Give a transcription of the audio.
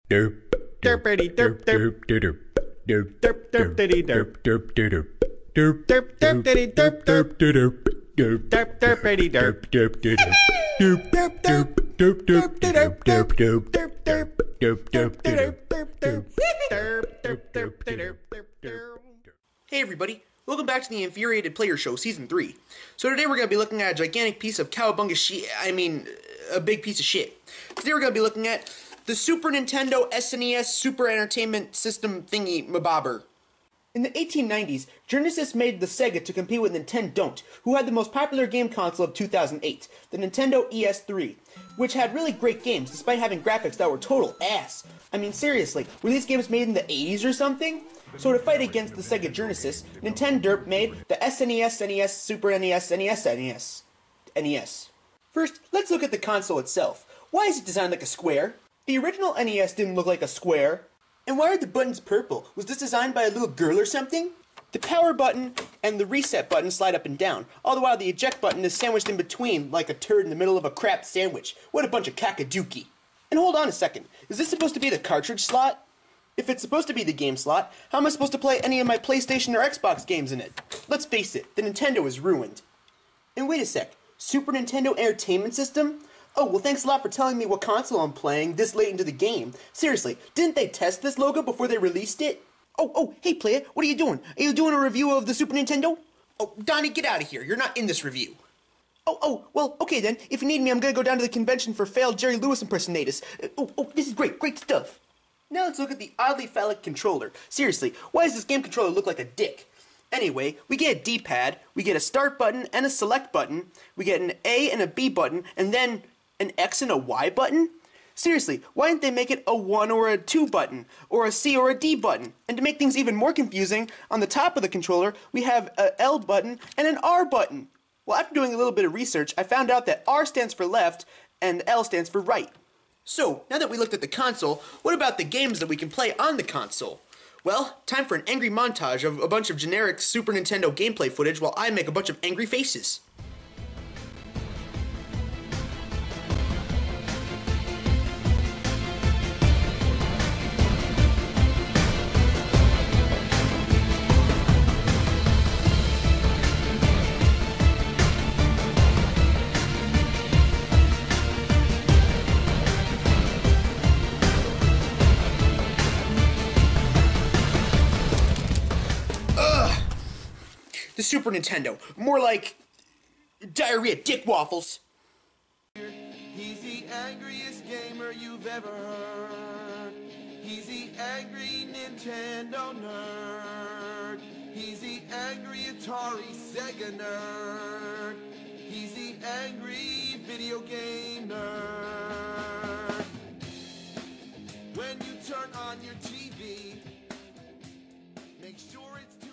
Derp, Derpity derp derp. derp, derp, Derp derpity derp. derp, derp, derp, Derp derpity derp derp. derp, derp, Derp derpity derp. derp, derp, derp, Derp derp. derp, derp, Derp derp, derp derp, derp. derp, derp, Derp derp, derp derp. Derp derp derp derp derp. Hey everybody, welcome back to the Infuriated Player Show, Season 3. So today we're going to be looking at a gigantic piece of cowabunga shit, a big piece of shit. Today we're going to be looking at the Super Nintendo SNES Super Entertainment System thingy mabobber. In the 1890s, Genesis made the Sega to compete with Nintendo, who had the most popular game console of 2008, the Nintendo ES3, which had really great games despite having graphics that were total ass. I mean, seriously, were these games made in the 80s or something? So to fight against the Sega Genesis, Nintendo made the SNES, NES, Super NES, NES. First, let's look at the console itself. Why is it designed like a square? The original NES didn't look like a square. And why are the buttons purple? Was this designed by a little girl or something? The power button and the reset button slide up and down, all the while the eject button is sandwiched in between like a turd in the middle of a crap sandwich. What a bunch of kakadookie. And hold on a second, is this supposed to be the cartridge slot? If it's supposed to be the game slot, how am I supposed to play any of my PlayStation or Xbox games in it? Let's face it, the Nintendo is ruined. And wait a sec, Super Nintendo Entertainment System? Oh, well thanks a lot for telling me what console I'm playing this late into the game. Seriously, didn't they test this logo before they released it? Oh, hey player, what are you doing? Are you doing a review of the Super Nintendo? Oh, Donnie, get out of here, you're not in this review. Well, okay then, if you need me, I'm gonna go down to the convention for failed Jerry Lewis impersonators. This is great stuff. Now let's look at the oddly phallic controller. Seriously, why does this game controller look like a dick? Anyway, we get a D-pad, we get a start button and a select button, we get an A and a B button, and then an X and a Y button? Seriously, why didn't they make it a 1 or a 2 button, or a C or a D button? And to make things even more confusing, on the top of the controller, we have a L button and an R button. Well, after doing a little bit of research, I found out that R stands for left and L stands for right. So, now that we looked at the console, what about the games that we can play on the console? Well, time for an angry montage of a bunch of generic Super Nintendo gameplay footage while I make a bunch of angry faces. The Super Nintendo. More like diarrhea dick waffles. He's the angriest gamer you've ever heard. He's the angry Nintendo nerd. He's the angry Atari Sega nerd. He's the angry video game nerd. When you turn on your TV, make sure it's